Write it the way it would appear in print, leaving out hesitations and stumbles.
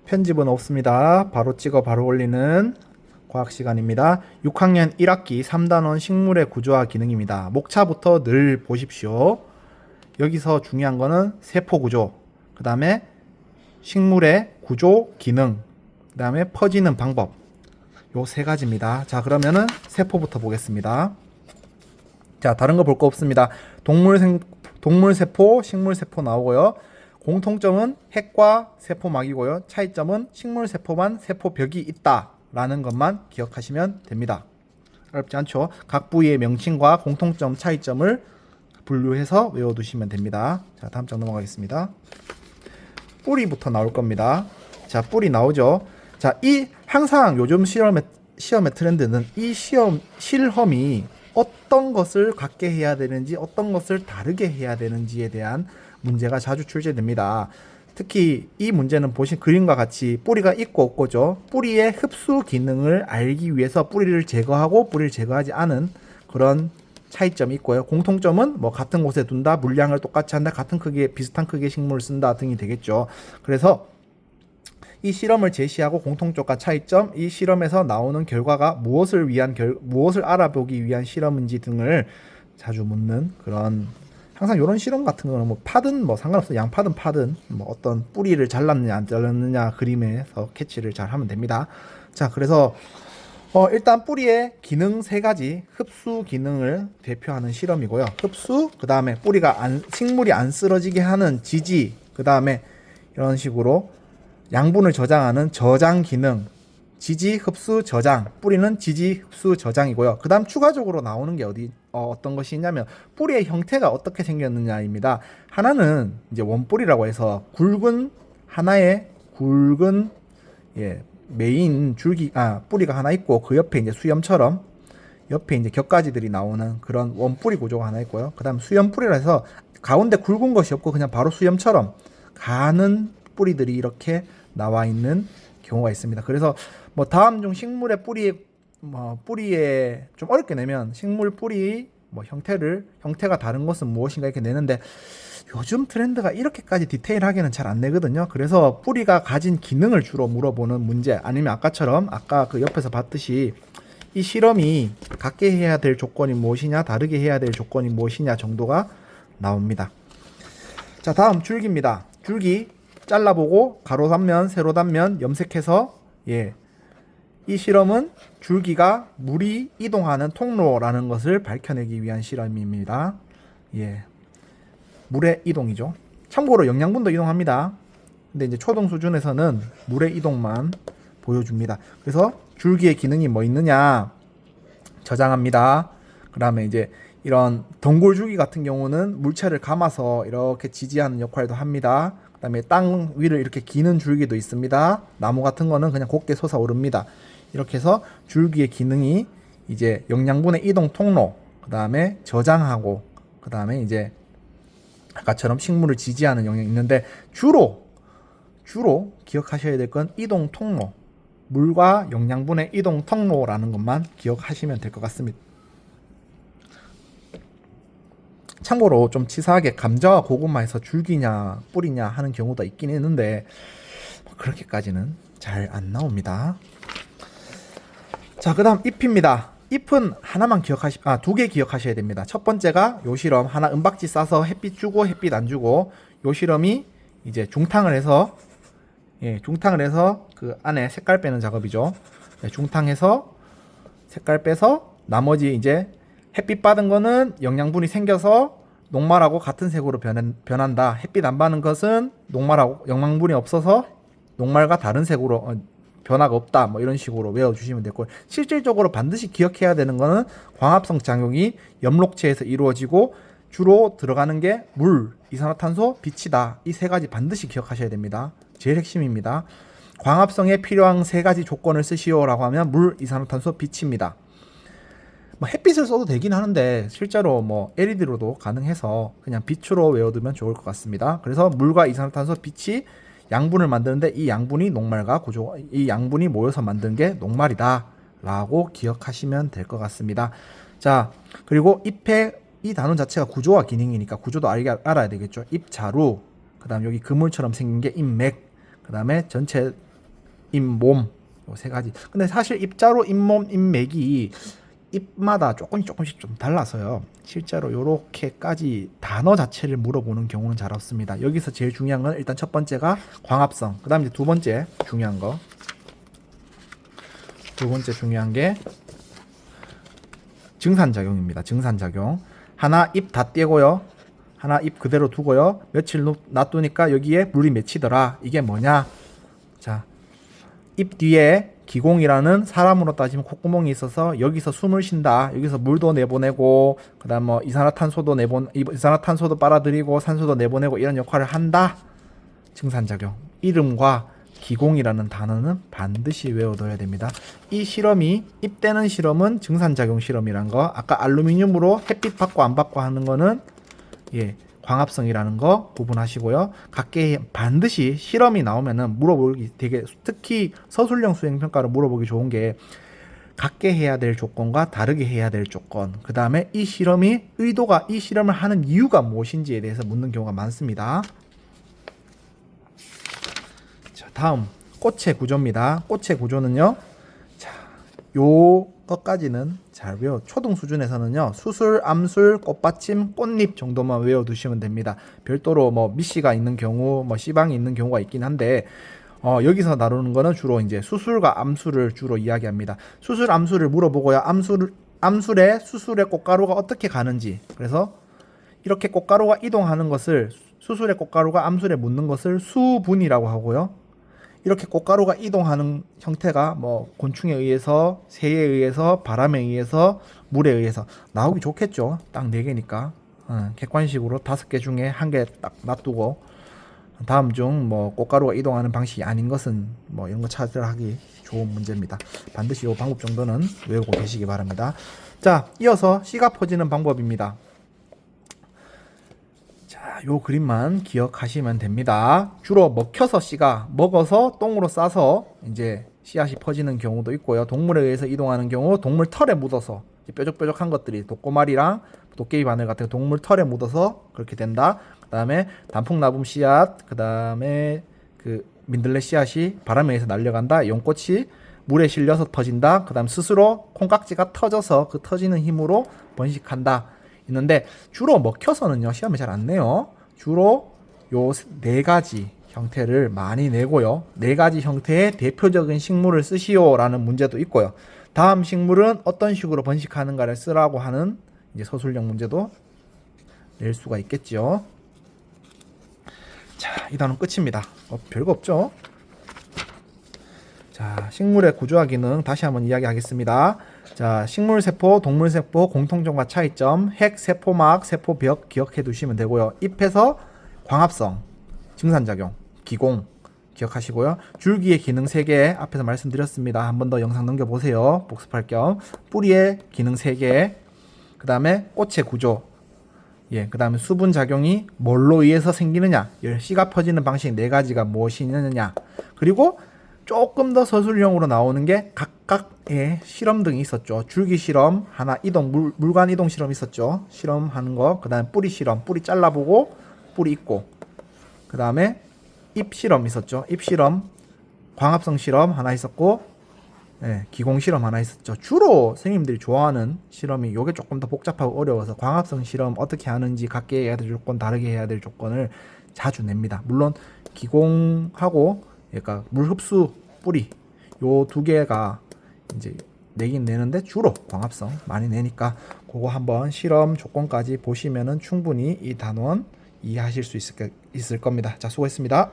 편집은 없습니다. 바로 찍어 바로 올리는 과학 시간입니다. 6학년 1학기 3단원 식물의 구조와 기능입니다. 목차부터 늘 보십시오. 여기서 중요한 거는 세포 구조, 그 다음에 식물의 구조, 기능, 그 다음에 퍼지는 방법, 요 세 가지입니다. 자, 그러면은 세포부터 보겠습니다. 자, 다른 거 볼 거 없습니다. 동물 세포, 식물 세포 나오고요. 공통점은 핵과 세포막이고요. 차이점은 식물 세포만 세포벽이 있다라는 것만 기억하시면 됩니다. 어렵지 않죠? 각 부위의 명칭과 공통점, 차이점을 분류해서 외워두시면 됩니다. 자, 다음 장 넘어가겠습니다. 뿌리부터 나올 겁니다. 자, 뿌리 나오죠? 자, 항상 요즘 시험의 트렌드는 이 실험이 어떤 것을 갖게 해야 되는지, 어떤 것을 다르게 해야 되는지에 대한 문제가 자주 출제됩니다. 특히 이 문제는 보신 그림과 같이 뿌리가 있고 없고죠. 뿌리의 흡수 기능을 알기 위해서 뿌리를 제거하고 뿌리를 제거하지 않은 그런 차이점이 있고요. 공통점은 뭐 같은 곳에 둔다, 물량을 똑같이 한다, 같은 크기의 비슷한 크기의 식물을 쓴다 등이 되겠죠. 그래서 이 실험을 제시하고 공통점과 차이점, 이 실험에서 나오는 결과가 무엇을 알아보기 위한 실험인지 등을 자주 묻는 그런, 항상 이런 실험 같은 거는 뭐 파든 뭐 상관없어요. 양파든 파든 뭐 어떤 뿌리를 잘랐느냐 안 잘랐느냐 그림에서 캐치를 잘 하면 됩니다. 자, 그래서 일단 뿌리의 기능 세 가지, 흡수 기능을 대표하는 실험이고요. 흡수, 그 다음에 식물이 안 쓰러지게 하는 지지, 그 다음에 이런 식으로 양분을 저장하는 저장 기능, 지지, 흡수, 저장. 뿌리는 지지, 흡수, 저장이고요. 그 다음 추가적으로 나오는 게 어떤 것이 있냐면 뿌리의 형태가 어떻게 생겼느냐입니다. 하나는 이제 원뿌리라고 해서 하나의 굵은 메인 뿌리가 하나 있고 그 옆에 이제 수염처럼 옆에 이제 격가지들이 나오는 그런 원뿌리 구조가 하나 있고요. 그 다음 수염뿌리라 해서 가운데 굵은 것이 없고 그냥 바로 수염처럼 가는 뿌리들이 이렇게 나와 있는 경우가 있습니다. 그래서 뭐 다음 중 식물의 뿌리에 좀 어렵게 내면 식물 뿌리 형태가 다른 것은 무엇인가 이렇게 내는데 요즘 트렌드가 이렇게까지 디테일하게는 잘 안 내거든요. 그래서 뿌리가 가진 기능을 주로 물어보는 문제, 아니면 아까 그 옆에서 봤듯이 이 실험이 갖게 해야 될 조건이 무엇이냐, 다르게 해야 될 조건이 무엇이냐 정도가 나옵니다. 자, 다음 줄기입니다. 줄기 잘라보고 가로 단면, 세로 단면 염색해서 이 실험은 줄기가 물이 이동하는 통로라는 것을 밝혀내기 위한 실험입니다. 물의 이동이죠. 참고로 영양분도 이동합니다. 근데 이제 초등 수준에서는 물의 이동만 보여줍니다. 그래서 줄기의 기능이 뭐 있느냐? 저장합니다. 그 다음에 이제 이런 덩굴줄기 같은 경우는 물체를 감아서 이렇게 지지하는 역할도 합니다. 그 다음에 땅 위를 이렇게 기는 줄기도 있습니다. 나무 같은 거는 그냥 곱게 솟아오릅니다. 이렇게 해서 줄기의 기능이 이제 영양분의 이동 통로, 그 다음에 저장하고, 그 다음에 이제 아까처럼 식물을 지지하는 영역이 있는데 주로 기억하셔야 될 건 이동 통로, 물과 영양분의 이동 통로라는 것만 기억하시면 될 것 같습니다. 참고로 좀 치사하게 감자와 고구마에서 줄기냐 뿌리냐 하는 경우도 있긴 했는데 그렇게까지는 잘 안 나옵니다. 자, 그 다음 잎입니다. 잎은 두 개 기억하셔야 됩니다. 첫 번째가 요 실험, 하나 은박지 싸서 햇빛 주고 햇빛 안 주고, 요 실험이 이제 중탕을 해서 그 안에 색깔 빼는 작업이죠. 중탕해서 색깔 빼서 나머지 이제 햇빛 받은 거는 영양분이 생겨서 녹말하고 같은 색으로 변한다. 햇빛 안 받는 것은 녹말하고 영양분이 없어서 녹말과 다른 색으로 변화가 없다. 뭐 이런 식으로 외워주시면 되고, 실질적으로 반드시 기억해야 되는 거는 광합성 작용이 염록체에서 이루어지고 주로 들어가는 게 물, 이산화탄소, 빛이다. 이 세 가지 반드시 기억하셔야 됩니다. 제일 핵심입니다. 광합성에 필요한 세 가지 조건을 쓰시오라고 하면 물, 이산화탄소, 빛입니다. 뭐 햇빛을 써도 되긴 하는데 실제로 뭐 LED로도 가능해서 그냥 빛으로 외워두면 좋을 것 같습니다. 그래서 물과 이산화탄소, 빛이 양분을 만드는데 이 양분이 모여서 만든 게 녹말이다 라고 기억하시면 될 것 같습니다. 자, 그리고 잎의 이 단원 자체가 구조와 기능이니까 구조도 알아야 되겠죠. 잎자루, 그 다음 여기 그물처럼 생긴 게 잎맥, 그 다음에 전체 잇몸 요 세 가지. 근데 사실 입자로 잇몸, 잇맥이 입마다 조금씩 좀 달라서요. 실제로 요렇게까지 단어 자체를 물어보는 경우는 잘 없습니다. 여기서 제일 중요한 건 일단 첫 번째가 광합성. 그 다음 이제 두 번째 중요한 거. 두 번째 중요한 게 증산작용입니다. 증산작용. 하나 입 다 떼고요. 하나 입 그대로 두고요. 며칠 놔두니까 여기에 물이 맺히더라. 이게 뭐냐? 자, 입 뒤에 기공이라는 사람으로 따지면 콧구멍이 있어서 여기서 숨을 쉰다. 여기서 물도 내보내고 그다음 뭐 이산화탄소도 빨아들이고 산소도 내보내고 이런 역할을 한다. 증산작용. 이름과 기공이라는 단어는 반드시 외워둬야 됩니다. 이 실험이 입대는 실험은 증산작용 실험이란 거. 아까 알루미늄으로 햇빛 받고 안 받고 하는 거는 광합성이라는 거 구분하시고요. 각계 반드시 실험이 나오면은 물어보기 되게 특히 서술형 수행평가로 물어보기 좋은 게 같게 해야 될 조건과 다르게 해야 될 조건, 그 다음에 이 실험이 의도가 이 실험을 하는 이유가 무엇인지에 대해서 묻는 경우가 많습니다. 자, 다음 꽃의 구조입니다. 꽃의 구조는요. 자, 요것까지는 잘 외워. 초등 수준에서는요. 수술, 암술, 꽃받침, 꽃잎 정도만 외워두시면 됩니다. 별도로 뭐 미씨가 있는 경우, 뭐 씨방이 있는 경우가 있긴 한데 여기서 다루는 거는 주로 이제 수술과 암술을 주로 이야기합니다. 수술, 암술을 물어보고요. 암술에 수술의 꽃가루가 어떻게 가는지. 그래서 이렇게 꽃가루가 이동하는 것을 수술의 꽃가루가 암술에 묻는 것을 수분이라고 하고요. 이렇게 꽃가루가 이동하는 형태가 뭐 곤충에 의해서, 새에 의해서, 바람에 의해서, 물에 의해서 나오기 좋겠죠. 딱 4개니까. 객관식으로 5개 중에 1개 딱 놔두고 다음 중 뭐 꽃가루가 이동하는 방식이 아닌 것은 뭐 이런 거 찾으하기 좋은 문제입니다. 반드시 이 방법 정도는 외우고 계시기 바랍니다. 자, 이어서 씨가 퍼지는 방법입니다. 자, 요 그림만 기억하시면 됩니다. 주로 먹혀서 씨가 먹어서 똥으로 싸서 이제 씨앗이 퍼지는 경우도 있고요. 동물에 의해서 이동하는 경우 동물 털에 묻어서 뾰족뾰족한 것들이 독고말이랑 도깨비 바늘 같은 동물 털에 묻어서 그렇게 된다. 그 다음에 단풍나무 씨앗, 그 다음에 그 민들레 씨앗이 바람에 의해서 날려간다. 연꽃이 물에 실려서 퍼진다. 그 다음 스스로 콩깍지가 터져서 그 터지는 힘으로 번식한다. 있는데 주로 먹혀서는요 시험에 잘 안 내요. 주로 요 4가지 형태를 많이 내고요. 4가지 형태의 대표적인 식물을 쓰시오라는 문제도 있고요. 다음 식물은 어떤 식으로 번식하는가를 쓰라고 하는 이제 서술형 문제도 낼 수가 있겠죠. 자, 이 단원 끝입니다. 별거 없죠. 자, 식물의 구조와 기능 다시 한번 이야기하겠습니다. 자, 식물세포, 동물세포 공통점과 차이점, 핵, 세포막, 세포벽 기억해 두시면 되고요. 잎에서 광합성, 증산작용, 기공 기억하시고요. 줄기의 기능 3개 앞에서 말씀드렸습니다. 한 번 더 영상 넘겨보세요. 복습할 겸. 뿌리의 기능 3개, 그 다음에 꽃의 구조, 그 다음에 수분작용이 뭘로 의해서 생기느냐, 씨가 퍼지는 방식 4가지가 무엇이 있느냐, 그리고 조금 더 서술형으로 나오는 게 각각의 실험 등이 있었죠. 줄기 실험, 하나 이동, 물관 이동 실험 있었죠. 실험하는 거. 그 다음에 뿌리 실험, 뿌리 잘라보고 뿌리 있고. 그 다음에 잎 실험 있었죠. 잎 실험, 광합성 실험 하나 있었고, 기공 실험 하나 있었죠. 주로 선생님들이 좋아하는 실험이 요게 조금 더 복잡하고 어려워서 광합성 실험 어떻게 하는지 각게 해야 될 조건, 다르게 해야 될 조건을 자주 냅니다. 물론 기공하고 그러니까 물 흡수 뿌리 요 2개가 이제 내긴 내는데 주로 광합성 많이 내니까 그거 한번 실험 조건까지 보시면은 충분히 이 단원 이해하실 수 있을 겁니다. 자, 수고했습니다.